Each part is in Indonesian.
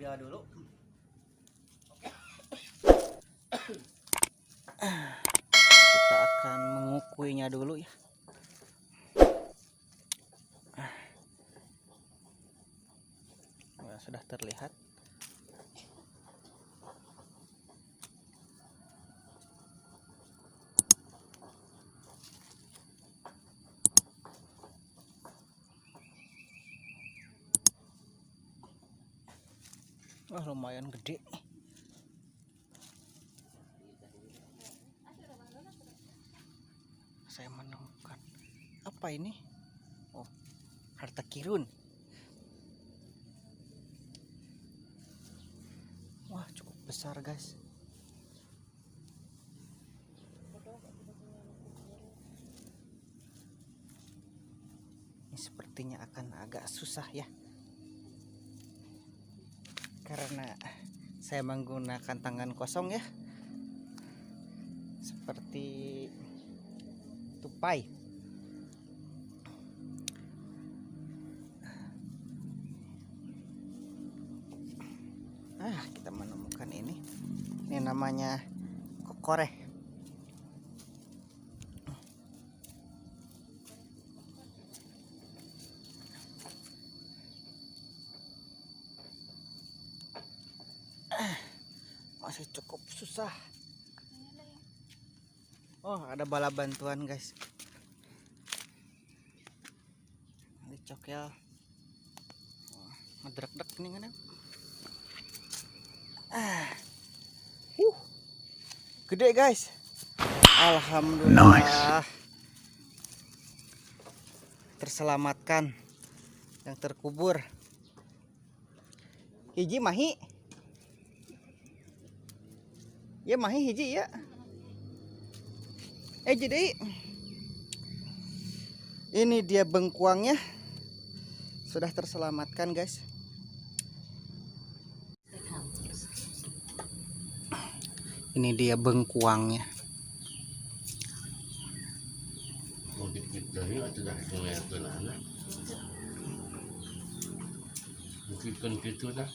dia dulu. Kita akan mengukuinya dulu ya. Nah, sudah terlihat. Wah, lumayan gede. Saya menemukan apa ini? Oh, harta kirun. Wah, cukup besar guys. Ini sepertinya akan agak susah ya, karena saya menggunakan tangan kosong ya, seperti tupai. Kita menemukan ini namanya kokore. Masih cukup susah. Oh, ada bala bantuan guys. Ini cokel. Ngedrek-dek nih kan. Gede guys. Alhamdulillah. Nice. Terselamatkan yang terkubur. Hiji mahi. Ya mahi hiji ya. Jadi ini dia bengkuangnya sudah terselamatkan guys. Ini dia bengkuangnya. Mungkin gitu dah.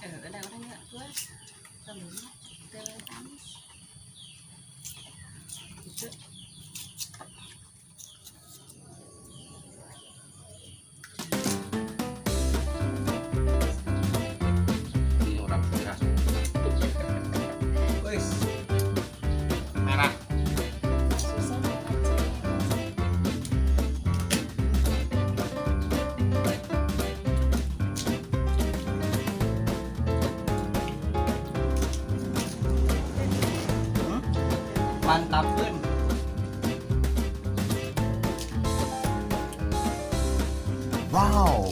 Ada orang nggak puas, temennya tertamis. Itu. Ini orang keras. Wis. Merah. Mantapin. Wow.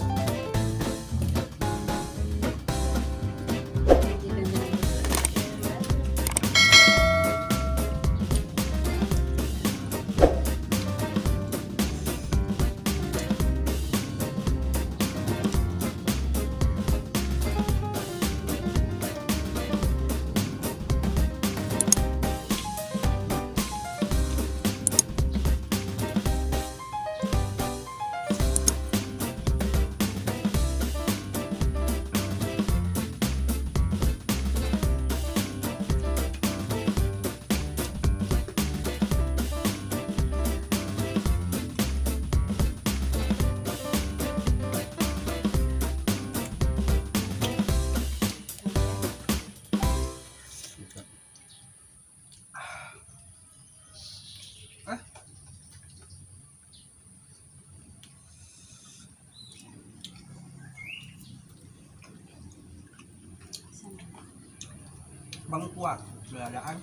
Bengkuang keadaan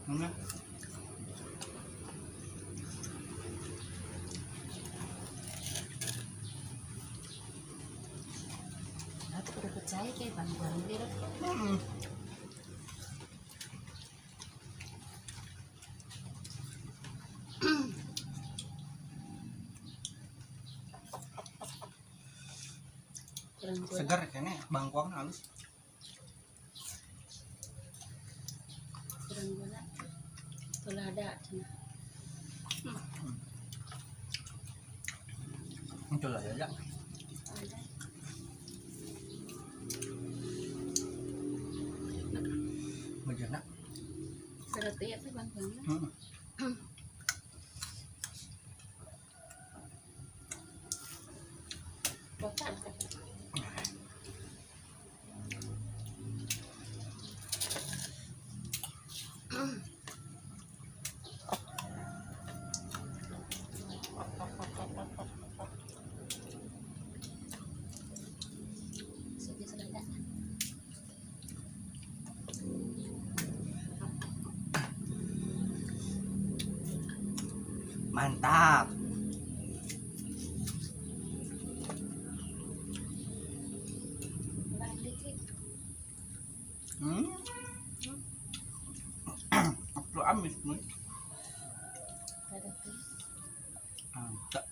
mana? Aku udah percaya kayak bangkuan dia. Segar kayaknya bangkuang halus. Kurang gula. Tulah ada cina. Itu lah ya. Bejana. Serati ya tuh bang-bangnya. Bosan. Mantap. Aku amis nih. Mantap.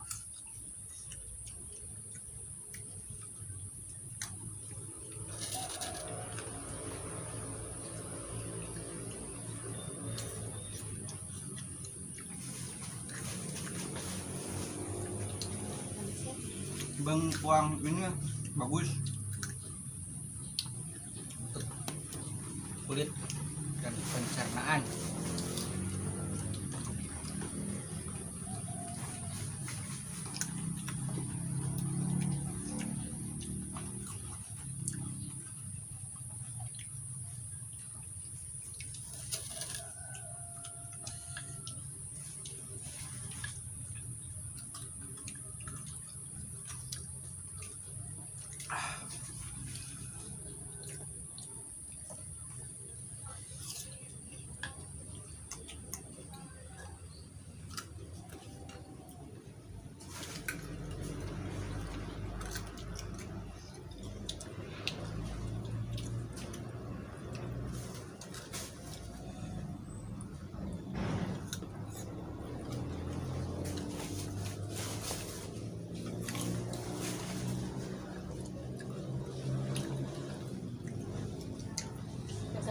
Bang kuang ini bagus, kulit dan pencernaan.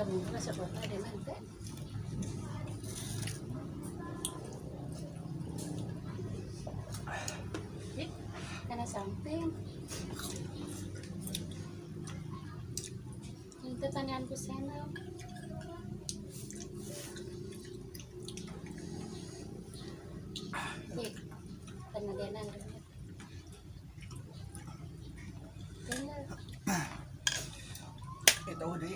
Buka sa bata din nanti. Kana something. Ito tanian ko sana. Tanadianan rin. Ito di.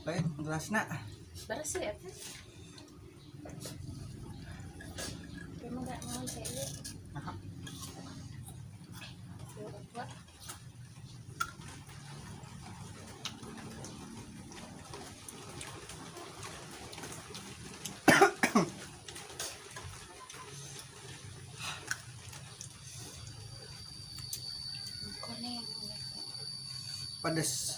Baik, gelas nak. Bersih ya kan? Kamu nggak mau saya? Buat. Pedes.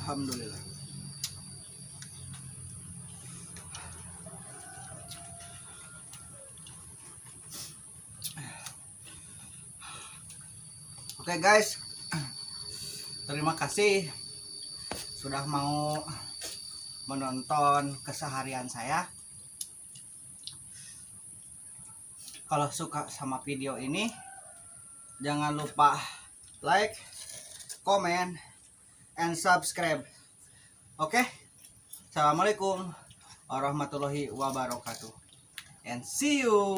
Alhamdulillah. Oke guys, terima kasih sudah mau menonton keseharian saya. Kalau suka sama video ini, jangan lupa like, comment, and subscribe. Oke? Assalamualaikum warahmatullahi wabarakatuh. And see you.